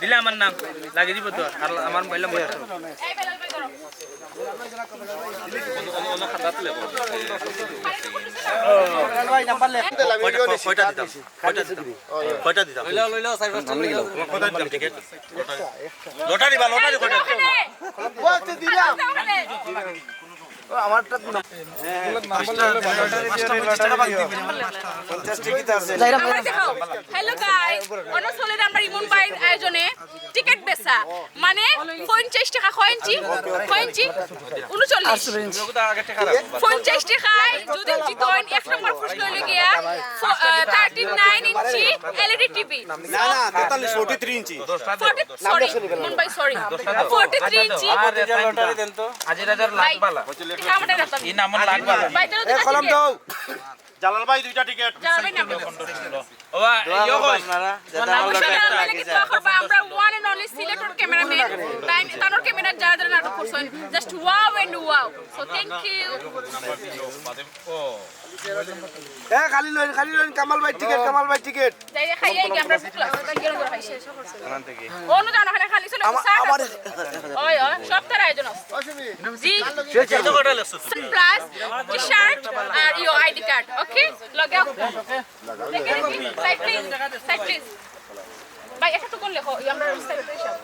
দিলে আমার নাম লাগিয়ে দিব তো আর আমার মোবাইল লটারি বা লটারি আমারটা হ্যালো গাইস অনসলের আমরা ইমন ভাইয়ের আয়োজনে টিকিট বেচা মানে 50 টাকা কয়েনচি 39 50 টাকায় যদি জিতোন এক নম্বর প্রশ্ন হলো গিয়া 39 ইঞ্চি এলইডি টিভি না না 43 ইঞ্চি সরি ইমন ভাই সরি 43 ইঞ্চি লটারি দেন তো আজির হাজার লাখ বালা এই নাম লাখ বালা এ কলম দাও জালাল ভাই দুইটা টিকেট জালাল ভাই নাম ওবা ইয়ো কই আমরা one and only selected cameraman time তানোর ক্যামেরা যারা যারা নাটক করছেন just wow and wow so thank you এ খালি লইন কামাল ভাই টিকেট যাই খাইয়ে কি আমরা বুক লাগছে কেন করে খাই শেষ করছে ওখান থেকে অন্য জানা খানে খালি চলে আমার ওই সব তার আয়োজন আছে জি কত কটা লাগছে প্লাস টি-শার্ট আর ইও আইডি কার্ড ওকে লাগাও দেখে সাইড প্লিজ ভাই একটু কোন লেখো আমরা সেলিব্রেশন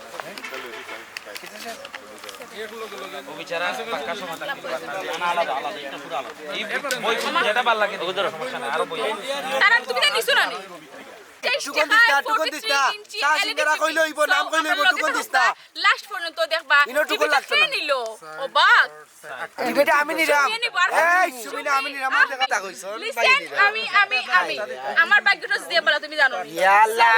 ও বিচারা পাক্কা সমাধান আলাদা এটা পুরো আলাদা এই বই যেটা ভালো লাগে ওদের সমস্যা নাই আর বই তারা তুমি নিছো না টুকন দিস্তা চা সিঙ্গারা কইলো ইবো নাম কইলো ইবো টুকন দিস্তা লাস্ট পর্যন্ত দেখবা ইনো টুকন লাগতো না নিলো ও বাক টিকেটে আমি নিরাম এই সুমিনা আমি নিরাম আমার কথা কইছ আমি আমার ভাগ্যটা দিয়ে বলা তুমি জানো ইয়া আল্লাহ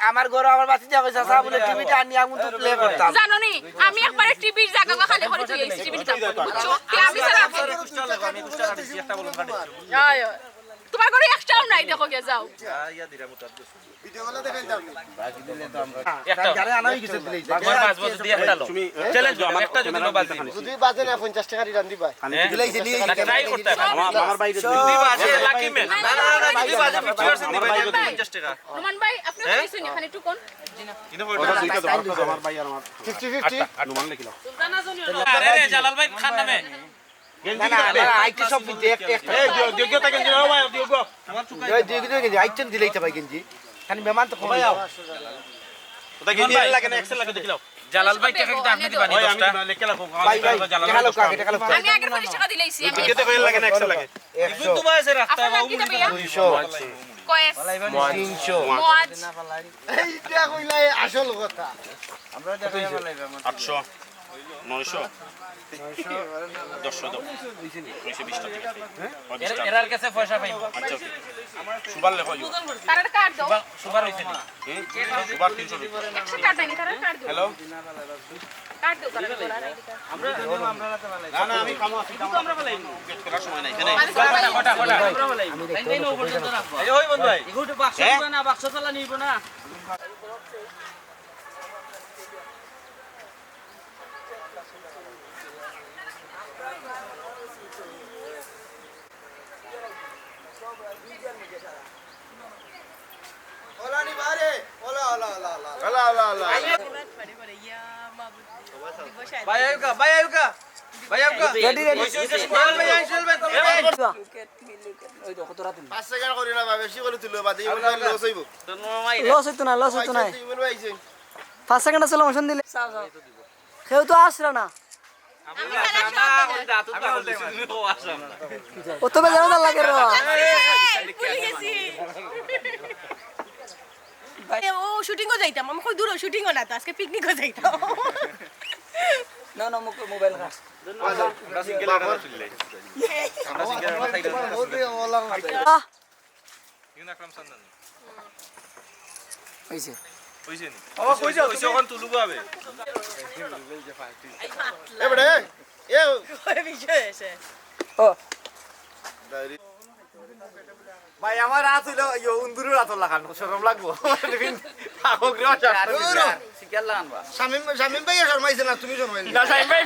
আমার ঘর আমার বাতি যা কইছ সা বলে টিভিটা আনি আমি তো প্লে করতাম জানো নি আমি একবারে টিভির জায়গা খালি করে তুই এই টিভিটা বুঝছো আমি সারা আমি কুষ্টা দিছি একটা বলুন কাটি আয় তোমার ঘরে এক্সট্রাও নাই দেখো গে যাও ইয়া দিরা মুতাদ ভিডিওগুলো দেখেন দাও বাকি দিলে তো আমরা একটা যারে আনাই কিছু দিলেই আমার 5 বছর দিয়ে একটা লো চ্যালেঞ্জ আমার একটা যদি নো বাজ দিই যদি বাজে না 50 টাকা রিটার্ন দিবা দিলেই দিলি ট্রাই করতে আমার বাইরে যদি বাজে লাকি ম্যান না যদি বাজে 50% দিবা 50 টাকা রোমান ভাই আপনি তো কিছু নি খালি টুকন কিনে পড়া আমার ভাই আর আমার 50-50 নুমান লিখিলাম আরে জালাল ভাই খান নামে আইটি সব দেখ এই যোগ্যতা গেঞ্জি নাও ভাই যোগ্য আমার চুকাই এই যোগ্যতা আইটেম দিলেই তো ভাই গেঞ্জি খালি মেহমান তো কমাই ওটা গেঞ্জি লাগে না এক্সেল লাগে দেখিলাও জালাল ভাই টাকা কি আপনি দিবানি 10টা লিখে রাখো জালাল ভাই আমি আগের 50 টাকা দিলাইছি আমি কেতে কইল লাগে না এক্সেল লাগে ইগুন তো ভাই রাস্তা বা 200 কয়েস 300 মজ এইটা কইলাই আসল কথা আমরা দেখাই বলাইবা 800 900 এরার কাছে পয়সা পাই আচ্ছা সুবার লেখো তার কার্ড দাও সুবার হইছে নি সুবার 300 100 কার্ড নাই তার কার্ড দাও হ্যালো কার্ড দাও তার আমরা না না আমি কামো আছি তো আমরা বলাই গেট করার সময় নাই এখানে কটা আমরা বলাই এই নো পর্যন্ত রাখো এই ওই বন্ধু ভাই এগুটো বাক্স দিবা না বাক্স চালা নিব না ওলা নি বারে ওলা ভাই আয়ুকা রেডি ভাই আইসল ভাই ওই দেখো তোরা তুমি 5 টাকা করি না ভাই বেশি করে তুলো বাদে ইমন ভাই লস হইবো লস হইতো না ইমন ভাই আইছে 5 সেকেন্ড আছে মোশন দিলে কেউ তো আসরা না ও তো বেজানো লাগে রে ও শুটিংও যাইতাম আমি কই দূর শুটিংও না তো আজকে পিকনিকও যাইতাম না মোবাইল না আমরা সিঙ্গেল এটা চললে আমরা সিঙ্গেল এটা সাইড ওতে ওলা ইউন আকরাম সান্দান হইছে কইছে নি ও কইছে ওখান তুলুগো হবে এ বড়ে এ ওই বিষয় আছে ও ভাই আমার রাত হইলো ইয়ো উন্দুরু রাত লাগান শরম লাগবো আগো গ্রাম শিকার লাগানবা শামিম ভাই শরমাইছে না তুমি শরমাইলে না সাইম ভাই